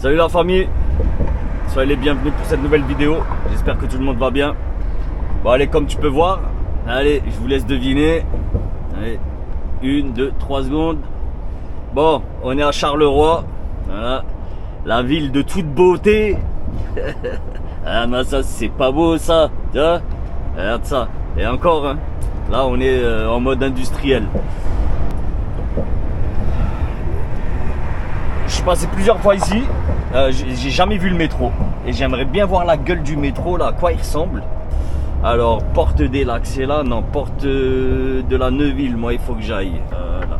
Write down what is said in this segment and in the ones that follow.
Salut la famille, soyez les bienvenus pour cette nouvelle vidéo. J'espère que tout le monde va bien. Bon allez, comme tu peux voir, allez, je vous laisse deviner. Allez, 1, 2, 3 secondes. Bon, on est à Charleroi, voilà, la ville de toute beauté. Ah mais ça c'est pas beau ça, tu vois. Regarde ça, et encore hein. Là on est en mode industriel. Je suis passé plusieurs fois ici, j'ai jamais vu le métro. Et j'aimerais bien voir la gueule du métro, là, à quoi il ressemble. Alors, porte des Lacs, c'est là, non, porte de la Neuville, moi il faut que j'aille. Là.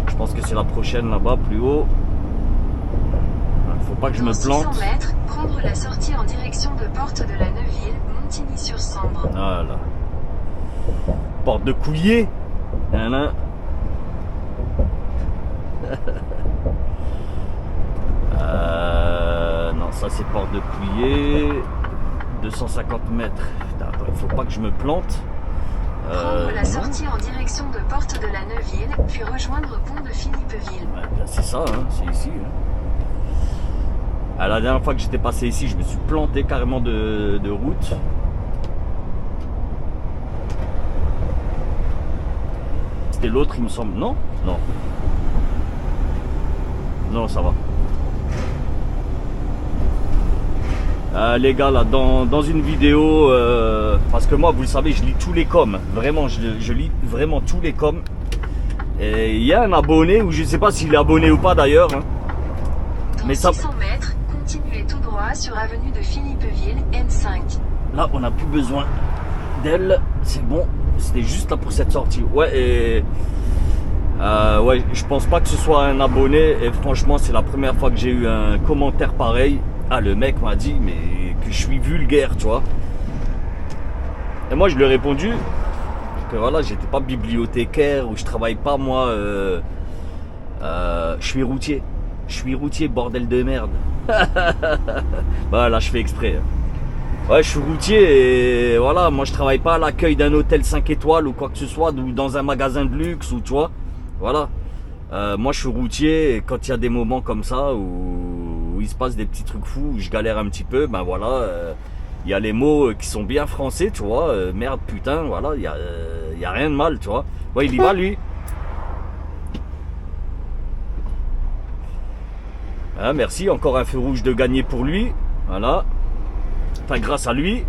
Je pense que c'est la prochaine là-bas, plus haut. Faut pas que je me plante. Dans 600 mètres, prendre la sortie en direction de porte de la Neuville, Montigny-sur-Sambre. Voilà. Porte de Coulier. Voilà. Non, ça c'est porte de Coulier. 250 mètres. Attends, il faut pas que je me plante. Prendre la sortie en direction de porte de la Neuville, puis rejoindre pont de Philippeville. Ouais, c'est ça, hein, c'est ici. Hein. La dernière fois que j'étais passé ici, je me suis planté carrément de route. C'était l'autre, il me semble. Non? Non. Non, ça va. Les gars, là, dans une vidéo, parce que moi, vous le savez, je lis tous les coms. Vraiment, je lis vraiment tous les coms. Et il y a un abonné, ou je sais pas s'il est abonné ou pas d'ailleurs. Hein. Mais ça... 600 mètres, continuez tout droit sur avenue de Philippeville, N5. Là, on n'a plus besoin d'elle. C'est bon. C'était juste là pour cette sortie. Ouais, et... ouais, je pense pas que ce soit un abonné. Et franchement, c'est la première fois que j'ai eu un commentaire pareil. Ah, le mec m'a dit, mais que je suis vulgaire, tu vois. Et moi, je lui ai répondu que voilà, j'étais pas bibliothécaire ou je travaille pas, moi. Je suis routier. Je suis routier, bordel de merde. Voilà, je fais exprès. Ouais, je suis routier et voilà, moi je travaille pas à l'accueil d'un hôtel 5 étoiles ou quoi que ce soit, ou dans un magasin de luxe ou tu vois. Voilà. Moi je suis routier et quand il y a des moments comme ça où il se passe des petits trucs fous, où je galère un petit peu, ben voilà, il y a les mots qui sont bien français, tu vois. Merde, putain, voilà, il y a rien de mal, tu vois. Ouais, il y va lui. Ah, merci, encore un feu rouge de gagner pour lui. Voilà. Enfin, grâce à lui.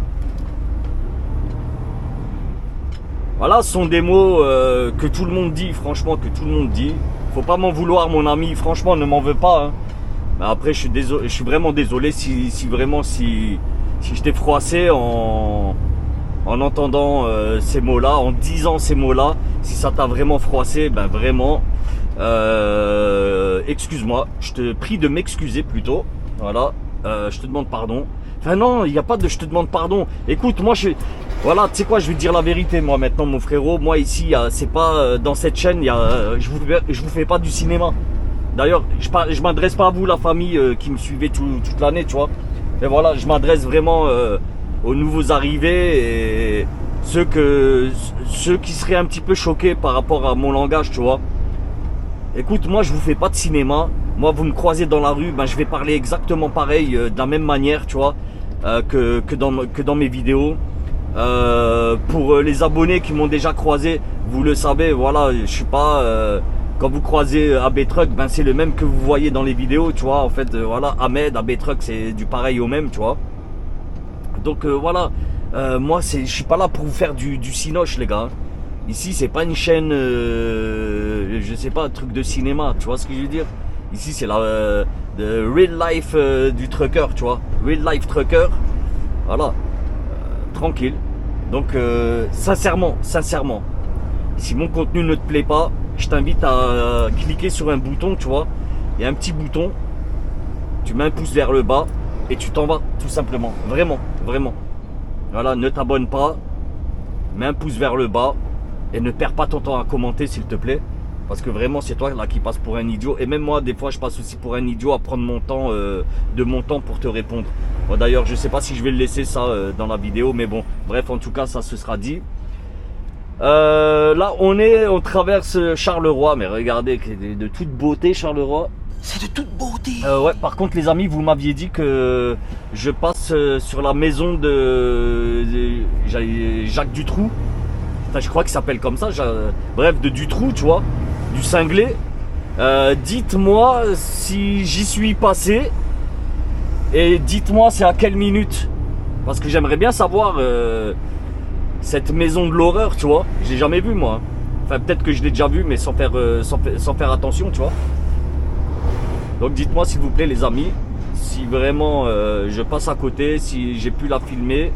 Voilà, ce sont des mots que tout le monde dit, franchement, que tout le monde dit. Faut pas m'en vouloir, mon ami, franchement, ne m'en veux pas. Hein. Mais après, je suis désolé, je suis vraiment désolé si je t'ai froissé en entendant ces mots-là, en disant ces mots-là. Si ça t'a vraiment froissé, ben vraiment, excuse-moi. Je te prie de m'excuser plutôt. Voilà, je te demande pardon. Enfin non, il n'y a pas de je te demande pardon. Écoute, moi voilà, tu sais quoi, je vais te dire la vérité moi maintenant mon frérot. Moi ici, c'est pas dans cette chaîne, je vous fais pas du cinéma. D'ailleurs, je m'adresse pas à vous la famille qui me suivait toute l'année, tu vois. Mais voilà, je m'adresse vraiment aux nouveaux arrivés et ceux qui seraient un petit peu choqués par rapport à mon langage, tu vois. Écoute, moi je vous fais pas de cinéma. Moi vous me croisez dans la rue, ben, je vais parler exactement pareil, de la même manière, tu vois, que dans mes vidéos. Pour les abonnés qui m'ont déjà croisé, vous le savez, voilà, je suis pas... quand vous croisez AB Truck, ben, c'est le même que vous voyez dans les vidéos, tu vois. En fait, voilà, Ahmed, AB Truck, c'est du pareil au même, tu vois. Donc voilà, moi je suis pas là pour vous faire du cinoche, les gars. Ici, c'est pas une chaîne, je sais pas, un truc de cinéma, tu vois ce que je veux dire? Ici, c'est la real life du trucker, tu vois. Real life trucker. Voilà. Tranquille. Donc, sincèrement, si mon contenu ne te plaît pas, je t'invite à cliquer sur un bouton, tu vois. Il y a un petit bouton. Tu mets un pouce vers le bas et tu t'en vas, tout simplement. Vraiment, vraiment. Voilà, ne t'abonne pas. Mets un pouce vers le bas. Et ne perds pas ton temps à commenter, s'il te plaît. Parce que vraiment, c'est toi là qui passe pour un idiot. Et même moi, des fois, je passe aussi pour un idiot à prendre mon temps, de mon temps pour te répondre. Bon, d'ailleurs, je sais pas si je vais le laisser ça dans la vidéo. Mais bon, bref, en tout cas, ça se sera dit. Là, on traverse Charleroi. Mais regardez, de toute beauté, Charleroi. C'est de toute beauté. Ouais, par contre les amis, vous m'aviez dit que je passe sur la maison Jacques Dutroux. Enfin, je crois qu'il s'appelle comme ça. Bref, de Dutroux, tu vois, du cinglé. Dites-moi si j'y suis passé. Et dites-moi c'est à quelle minute. Parce que j'aimerais bien savoir cette maison de l'horreur, tu vois. Je l'ai jamais vue moi. Enfin peut-être que je l'ai déjà vue mais sans faire attention, tu vois. Donc dites-moi s'il vous plaît les amis, si vraiment je passe à côté, si j'ai pu la filmer.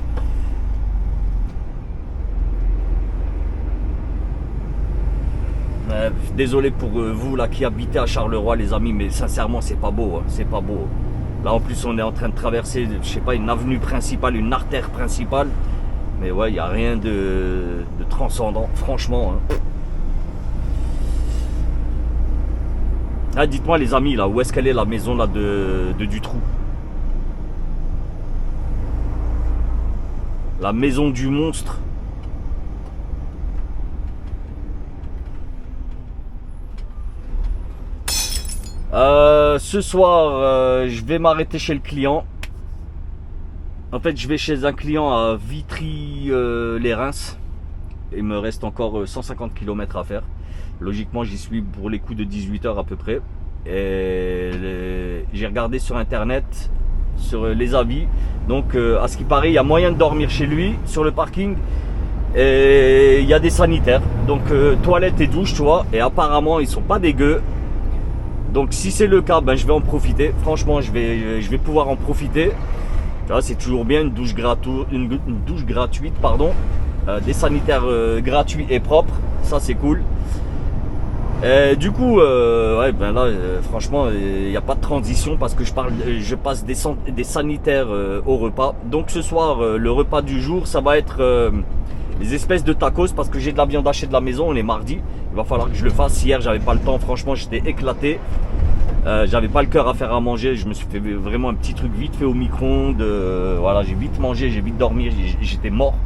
Désolé pour vous là qui habitez à Charleroi les amis, mais sincèrement c'est pas beau, hein, c'est pas beau. Là en plus on est en train de traverser, je sais pas, une avenue principale, une artère principale. Mais ouais, il n'y a rien de transcendant, franchement. Hein. Ah, dites-moi les amis là, où est-ce qu'elle est la maison là de Dutroux? La maison du monstre. Ce soir, je vais m'arrêter chez le client. En fait, je vais chez un client à Vitry-les-Reims. Il me reste encore 150 km à faire. Logiquement, j'y suis pour les coups de 18 h à peu près. Et j'ai regardé sur internet, sur les avis. Donc, à ce qui paraît, il y a moyen de dormir chez lui, sur le parking. Et il y a des sanitaires. Donc, toilettes et douches, tu vois. Et apparemment, ils sont pas dégueux. Donc, si c'est le cas, ben, je vais en profiter. Franchement, je vais pouvoir en profiter. C'est toujours bien une douche gratuite, pardon. Des sanitaires gratuits et propres. Ça, c'est cool. Et du coup, ouais, ben là, franchement, il n'y a pas de transition parce que je passe des sanitaires au repas. Donc ce soir, le repas du jour, ça va être les espèces de tacos parce que j'ai de la viande hachée de la maison. On est mardi. Il va falloir que je le fasse. Hier, j'avais pas le temps. Franchement, j'étais éclaté. J'avais pas le cœur à faire à manger. Je me suis fait vraiment un petit truc vite fait au micro-ondes. Voilà, j'ai vite mangé, j'ai vite dormi. J'étais mort.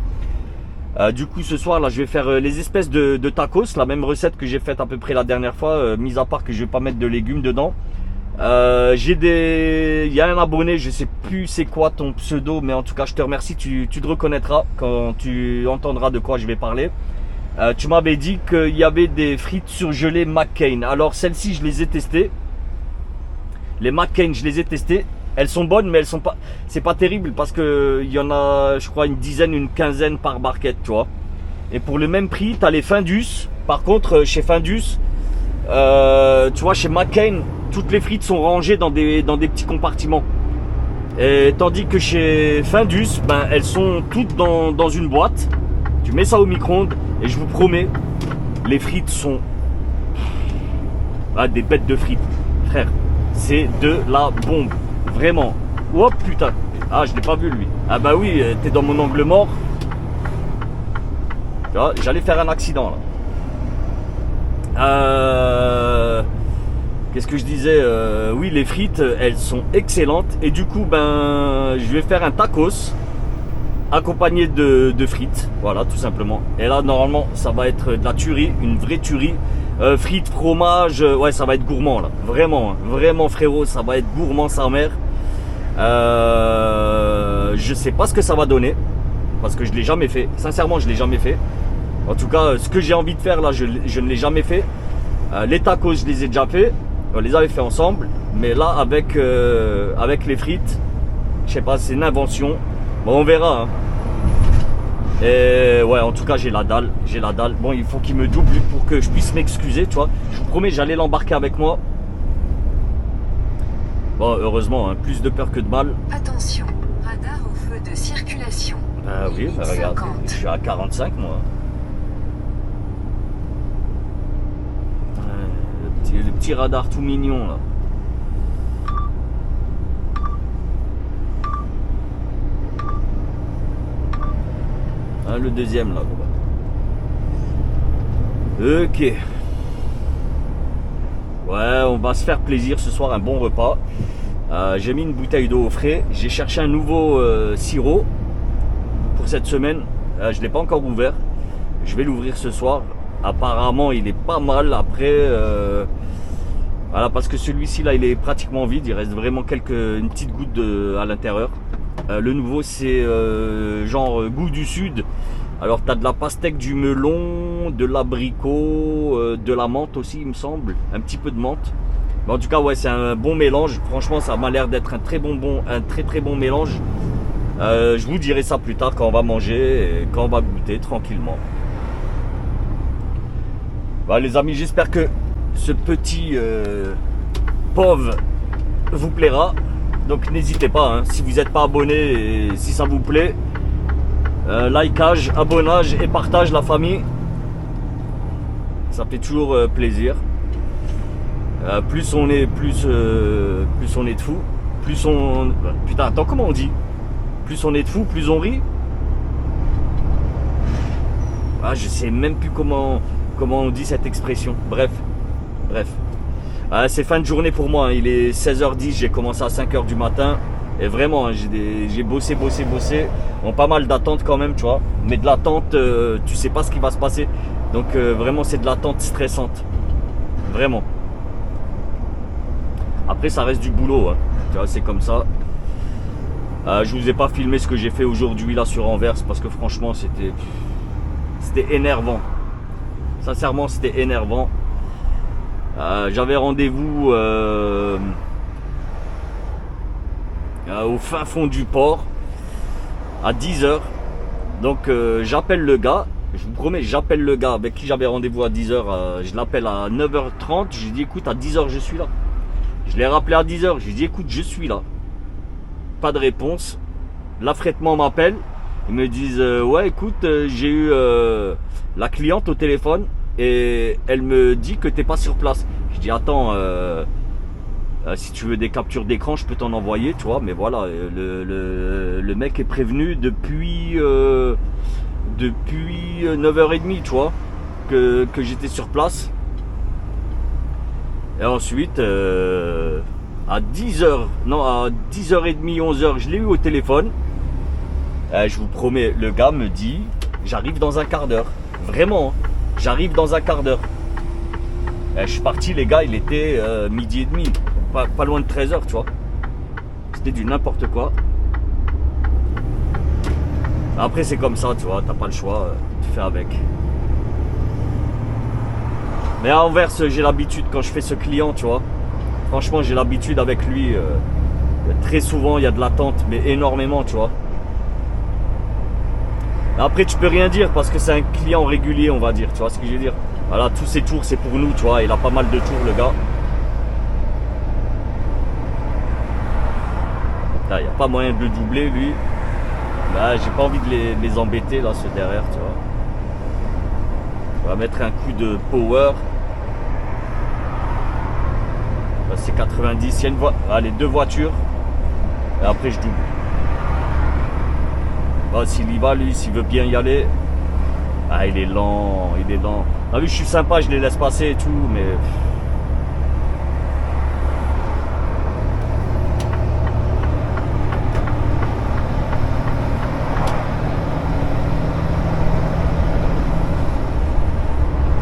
Du coup ce soir là je vais faire les espèces de tacos, la même recette que j'ai faite à peu près la dernière fois, mis à part que je vais pas mettre de légumes dedans. Il y a un abonné, je sais plus c'est quoi ton pseudo, mais en tout cas je te remercie, tu te reconnaîtras quand tu entendras de quoi je vais parler. Tu m'avais dit qu'il y avait des frites surgelées McCain. Alors celles-ci je les ai testées. Les McCain je les ai testées. Elles sont bonnes, mais elles sont pas. C'est pas terrible parce que il y en a, je crois, une dizaine, une quinzaine par barquette, tu vois. Et pour le même prix, t'as les Findus. Par contre, chez Findus, tu vois, chez McCain, toutes les frites sont rangées dans des petits compartiments. Et tandis que chez Findus, ben elles sont toutes dans une boîte. Tu mets ça au micro-ondes et je vous promets, les frites sont des bêtes de frites, frère. C'est de la bombe. Vraiment. Oh putain. Ah, je l'ai pas vu lui. Ah bah oui, t'es dans mon angle mort. J'allais faire un accident là. Qu'est-ce que je disais? Oui, les frites, elles sont excellentes. Et du coup, ben, je vais faire un tacos accompagné de frites. Voilà, tout simplement. Et là, normalement, ça va être de la tuerie, une vraie tuerie. Frites, fromage, ouais, ça va être gourmand là. Vraiment, hein. Vraiment frérot, ça va être gourmand sa mère. Je sais pas ce que ça va donner parce que je l'ai jamais fait. Sincèrement, je l'ai jamais fait. En tout cas, ce que j'ai envie de faire là, je ne l'ai jamais fait. Les tacos, je les ai déjà fait. On les avait fait ensemble, mais là avec les frites, je sais pas, c'est une invention. Bon, on verra. Hein. Et ouais, en tout cas, j'ai la dalle. Bon, il faut qu'il me double pour que je puisse m'excuser, tu vois. Je vous promets, j'allais l'embarquer avec moi. Bon, heureusement, hein, plus de peur que de mal. Attention, radar au feu de circulation. Ah oui, bah regarde, je suis à 45 moi. Le petit radar tout mignon là. Hein, le deuxième là. Ok. Ouais, on va se faire plaisir ce soir, un bon repas. J'ai mis une bouteille d'eau au frais. J'ai cherché un nouveau sirop pour cette semaine. Je ne l'ai pas encore ouvert. Je vais l'ouvrir ce soir. Apparemment, il est pas mal. Après, Voilà, parce que celui-ci là, il est pratiquement vide. Il reste vraiment une petite goutte à l'intérieur. Le nouveau, c'est genre goût du sud. Alors, tu as de la pastèque, du melon, de l'abricot, de la menthe aussi, il me semble. Un petit peu de menthe. Mais en tout cas, ouais, c'est un bon mélange. Franchement, ça m'a l'air d'être un très bon mélange. Je vous dirai ça plus tard quand on va manger et quand on va goûter tranquillement. Bah, les amis, j'espère que ce petit pauvre vous plaira. Donc n'hésitez pas, hein, si vous n'êtes pas abonné et si ça vous plaît, likeage, abonnage et partage la famille. Ça fait toujours plaisir. Plus on est de fous. Putain, attends, comment on dit? Plus on est de fous, plus on rit. Ah, je sais même plus comment on dit cette expression. Bref. C'est fin de journée pour moi, hein. Il est 16h10, j'ai commencé à 5h du matin. Et vraiment, hein, j'ai bossé. Bon, pas mal d'attente quand même, tu vois. Mais de l'attente, tu sais pas ce qui va se passer. Donc vraiment, c'est de l'attente stressante. Vraiment. Après, ça reste du boulot, hein. Tu vois, c'est comme ça. Je vous ai pas filmé ce que j'ai fait aujourd'hui là sur Anvers parce que franchement, c'était énervant. Sincèrement, c'était énervant. J'avais rendez-vous au fin fond du port à 10h. Donc j'appelle le gars. Je vous promets, j'appelle le gars avec qui j'avais rendez-vous à 10h. Je l'appelle à 9h30. Je lui dis écoute, à 10h je suis là. Je l'ai rappelé à 10h. Je lui dis écoute, je suis là. Pas de réponse. L'affrètement m'appelle. Ils me disent ouais écoute, j'ai eu la cliente au téléphone et elle me dit que t'es pas sur place. Je dis attends, si tu veux des captures d'écran, je peux t'en envoyer, tu vois. Mais voilà, le mec est prévenu depuis 9h30, tu vois, que j'étais sur place. Et ensuite, à 10h30, 11h, je l'ai eu au téléphone. Je vous promets, le gars me dit, j'arrive dans un quart d'heure. Vraiment, hein, j'arrive dans un quart d'heure. Je suis parti, les gars, il était midi et demi, pas loin de 13h, tu vois. C'était du n'importe quoi. Après, c'est comme ça, tu vois, t'as pas le choix, tu fais avec. Mais à Anvers, j'ai l'habitude quand je fais ce client, tu vois. Franchement, j'ai l'habitude avec lui. Très souvent, il y a de l'attente, mais énormément, tu vois. Après, tu peux rien dire parce que c'est un client régulier, on va dire. Tu vois ce que je veux dire? Voilà, tous ses tours, c'est pour nous, tu vois. Il a pas mal de tours, le gars. Là, il n'y a pas moyen de le doubler, lui. Là, j'ai pas envie de les embêter, là, ceux derrière, tu vois. On va mettre un coup de power. Là, c'est 90. Il y a les deux voitures. Et après, je double. S'il y va, lui, s'il veut bien y aller. Ah, il est lent. Ah oui, je suis sympa, je les laisse passer et tout, mais.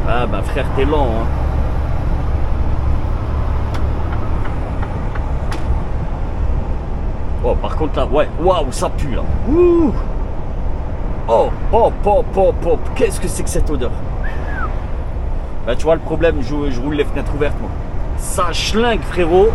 Ah bah frère, t'es lent, hein. Oh, par contre là, ouais, waouh, ça pue là. Ouh. Oh, qu'est-ce que c'est que cette odeur? Bah, tu vois le problème, je roule les fenêtres ouvertes, moi. Ça schlingue, frérot.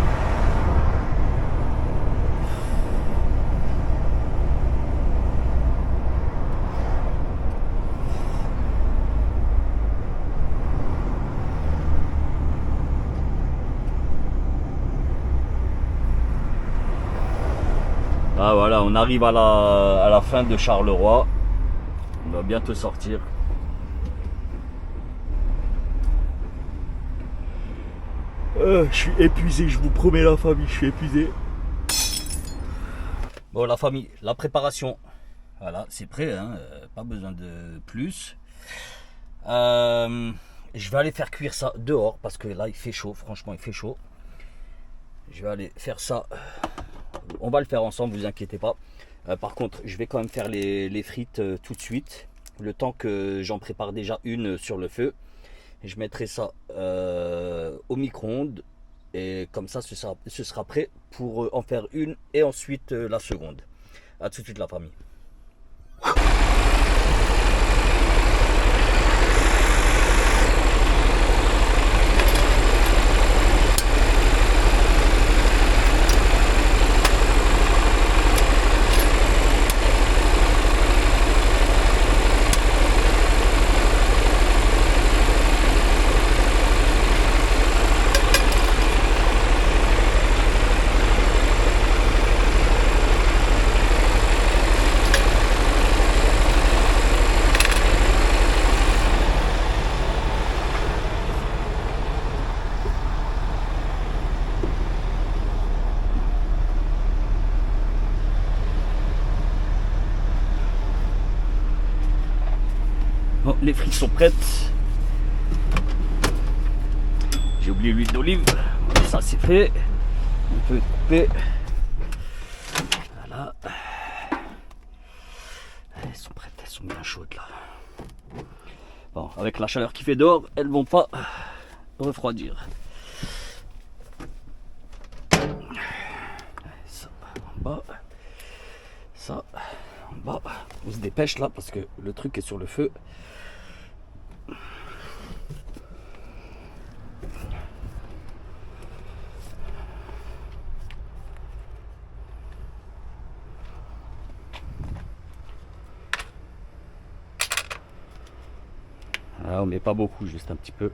Ah voilà, on arrive à la fin de Charleroi. On va bientôt sortir. Je suis épuisé, je vous promets la famille, je suis épuisé. Bon la famille, la préparation. Voilà, c'est prêt, hein, pas besoin de plus. Je vais aller faire cuire ça dehors parce que là il fait chaud, franchement il fait chaud. Je vais aller faire ça. On va le faire ensemble, vous inquiétez pas. Par contre, je vais quand même faire les frites tout de suite. Le temps que j'en prépare déjà une sur le feu. Et je mettrai ça au micro-ondes. Et comme ça, ce sera prêt pour en faire une et ensuite la seconde. A tout de suite la famille. Bon, les frites sont prêtes. J'ai oublié l'huile d'olive. Ça c'est fait. On peut couper. Voilà. Elles sont prêtes, elles sont bien chaudes là. Bon, avec la chaleur qui fait dehors, elles vont pas refroidir. Ça en bas. Ça en bas. On se dépêche là parce que le truc est sur le feu. Là, on met pas beaucoup, juste un petit peu.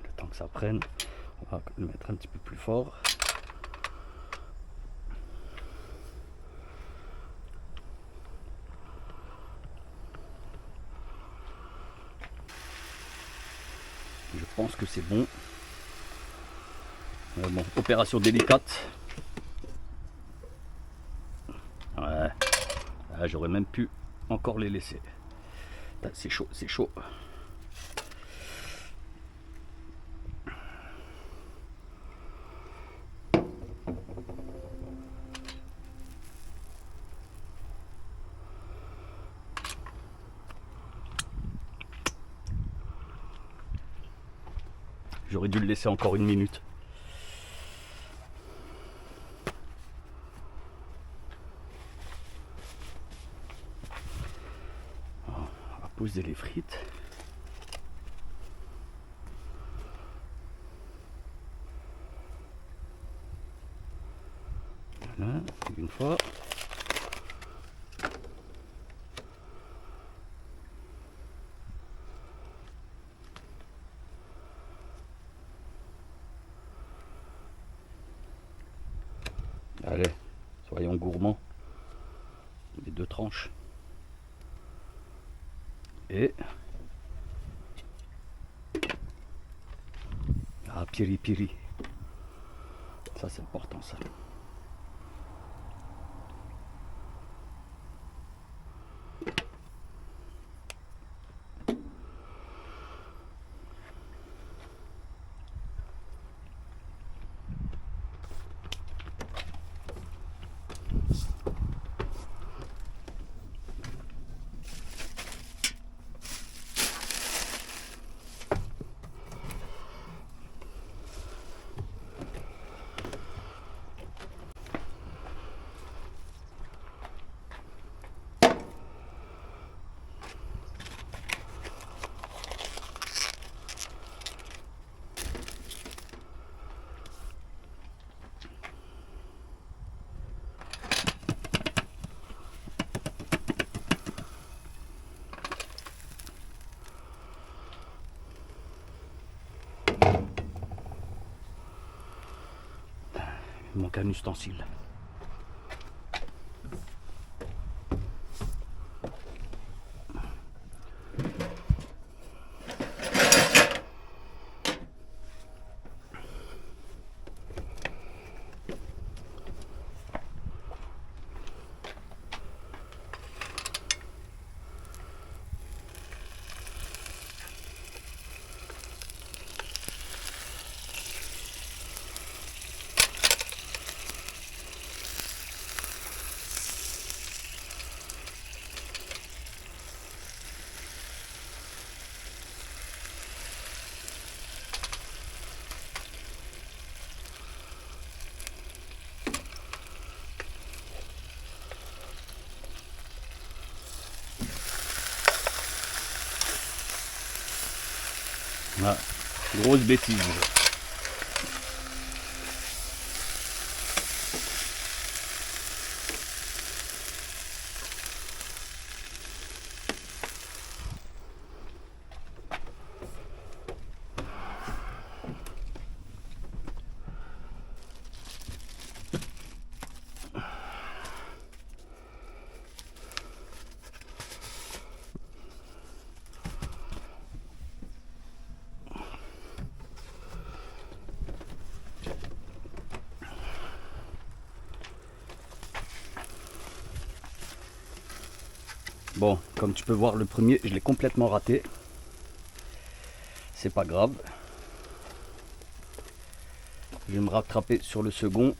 Le temps que ça prenne, on va le mettre un petit peu plus fort. Je pense que c'est bon. Bon, opération délicate. Ouais. Ah, j'aurais même pu encore les laisser. C'est chaud, c'est chaud. J'aurais dû le laisser encore une minute. On va poser les frites. Voilà, une fois. Allez, soyons gourmands. Les 2 tranches. Et ah, piri piri. Ça c'est important ça. Il manque un ustensile. Ah, grosse bêtise. Bon, comme tu peux voir, le premier, je l'ai complètement raté. C'est pas grave. Je vais me rattraper sur le second.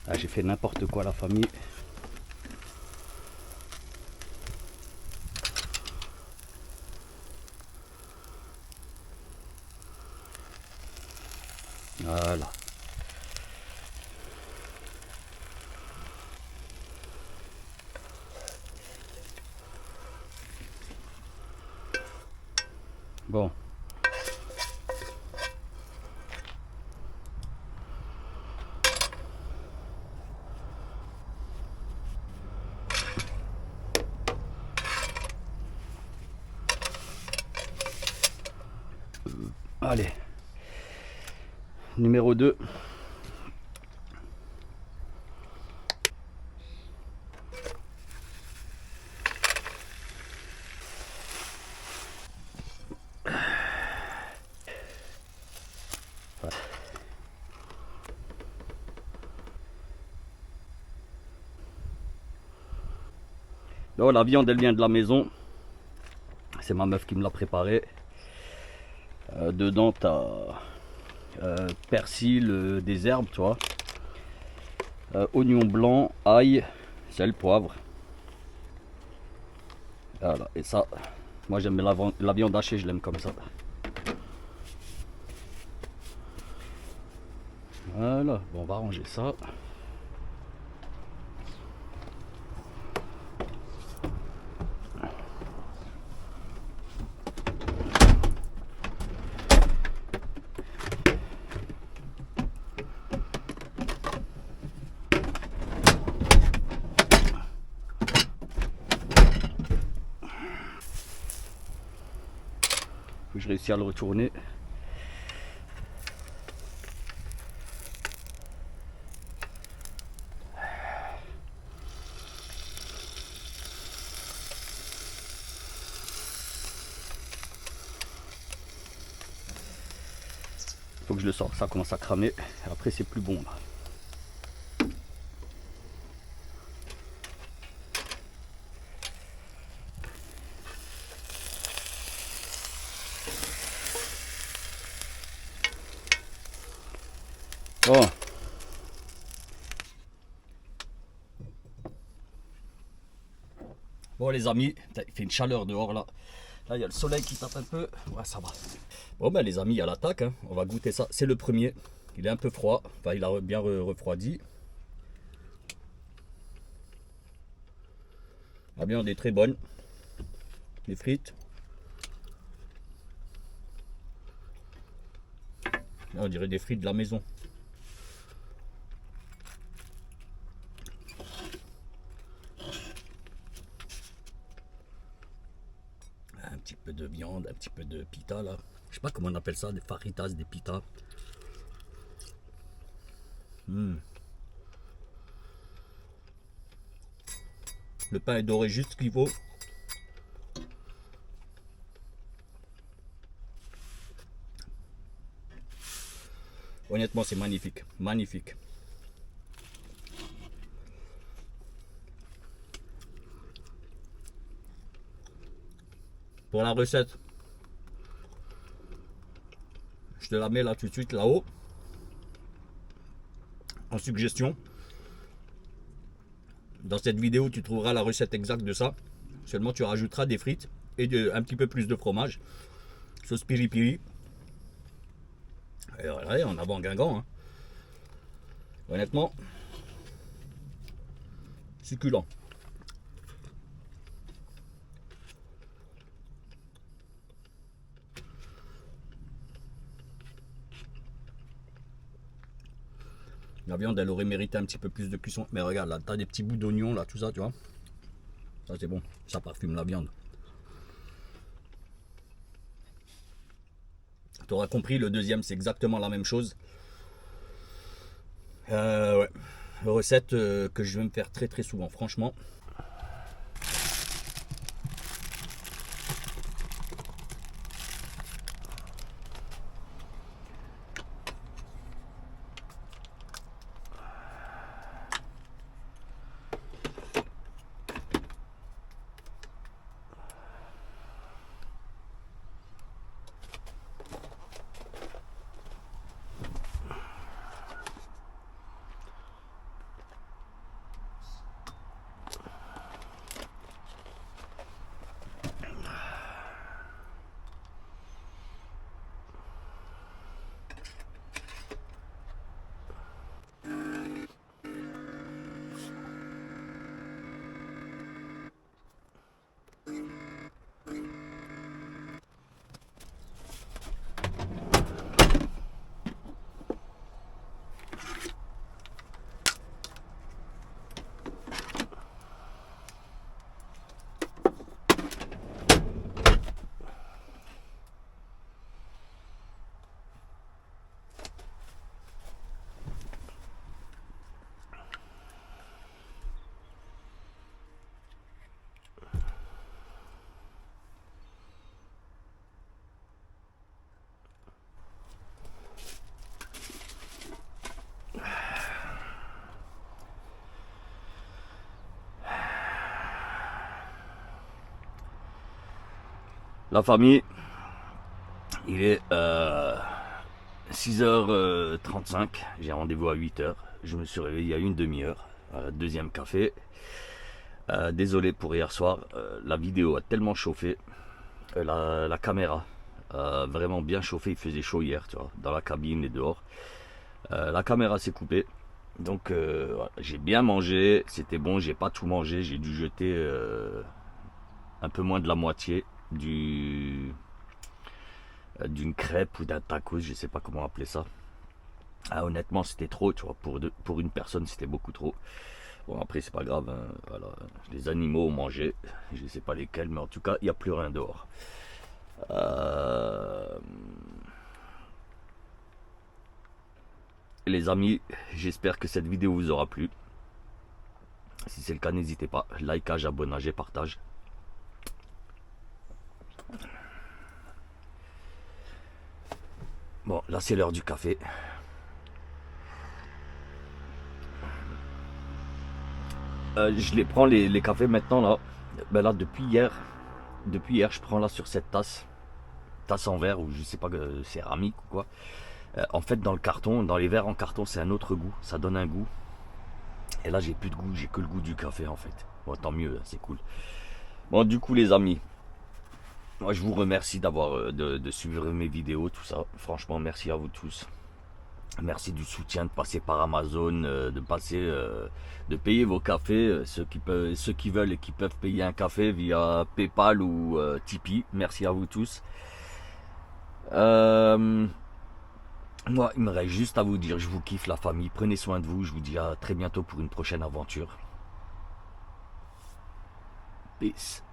Ah, j'ai fait n'importe quoi, la famille. Voilà. Bon. Allez. Numéro 2. Bon, la viande elle vient de la maison. C'est ma meuf qui me l'a préparée. Dedans tu as persil, des herbes, tu vois. Oignon blanc, ail, sel, poivre. Voilà, et ça, moi j'aime la viande hachée, je l'aime comme ça. Voilà, bon, on va ranger ça. Je réussis à le retourner. Faut que je le sorte, ça commence à cramer. Et après c'est plus bon là. Bon. Bon les amis, il fait une chaleur dehors là. Là il y a le soleil qui tape un peu. Ouais, ça va. Bon ben les amis, à l'attaque, hein. On va goûter ça. C'est le premier. Il est un peu froid. Enfin il a bien refroidi. La viande est très bonne. Les frites. Là, on dirait des frites de la maison. Un petit peu de viande, un petit peu de pita là. Je sais pas comment on appelle ça, des faritas, des pita. Le pain est doré juste ce qu'il faut. Honnêtement, c'est magnifique. Magnifique. Pour la recette, je te la mets là tout de suite là-haut. En suggestion. Dans cette vidéo, tu trouveras la recette exacte de ça. Seulement, tu rajouteras des frites et un petit peu plus de fromage. Sauce piri piri. Et voilà, en avant Guingamp. Hein. Honnêtement, succulent. La viande, elle aurait mérité un petit peu plus de cuisson. Mais regarde, là, t'as des petits bouts d'oignon, là, tout ça, tu vois. Ça, c'est bon. Ça parfume la viande. Tu auras compris, le deuxième, c'est exactement la même chose. Ouais. Recette que je vais me faire très très souvent, franchement. La famille, il est 6h35, j'ai rendez-vous à 8h. Je me suis réveillé il y a une demi-heure. Deuxième café. Désolé pour hier soir, la vidéo a tellement chauffé. La caméra a vraiment bien chauffé, il faisait chaud hier, tu vois, dans la cabine et dehors. La caméra s'est coupée. Donc voilà, j'ai bien mangé, c'était bon, j'ai pas tout mangé, j'ai dû jeter un peu moins de la moitié d'une crêpe ou d'un tacos, je sais pas comment appeler ça. Honnêtement, c'était trop, tu vois, pour une personne, c'était beaucoup trop. Bon, après, c'est pas grave, hein, voilà. Les animaux ont mangé, je sais pas lesquels, mais en tout cas, il n'y a plus rien dehors. Les amis, j'espère que cette vidéo vous aura plu. Si c'est le cas, n'hésitez pas, likage, abonnage et partage. Bon, là c'est l'heure du café. Je les prends les cafés maintenant là. Ben là depuis hier, je prends là sur cette tasse en verre ou je sais pas, céramique ou quoi. En fait dans le carton, dans les verres en carton c'est un autre goût, ça donne un goût. Et là j'ai plus de goût, j'ai que le goût du café en fait. Bon tant mieux, c'est cool. Bon du coup les amis, moi je vous remercie d'avoir de suivre mes vidéos, tout ça. Franchement merci à vous tous. Merci du soutien, de passer par Amazon, de payer vos cafés, ceux qui veulent et qui peuvent payer un café via PayPal ou Tipeee. Merci à vous tous. Moi, il me reste juste à vous dire, je vous kiffe la famille, prenez soin de vous, je vous dis à très bientôt pour une prochaine aventure. Peace.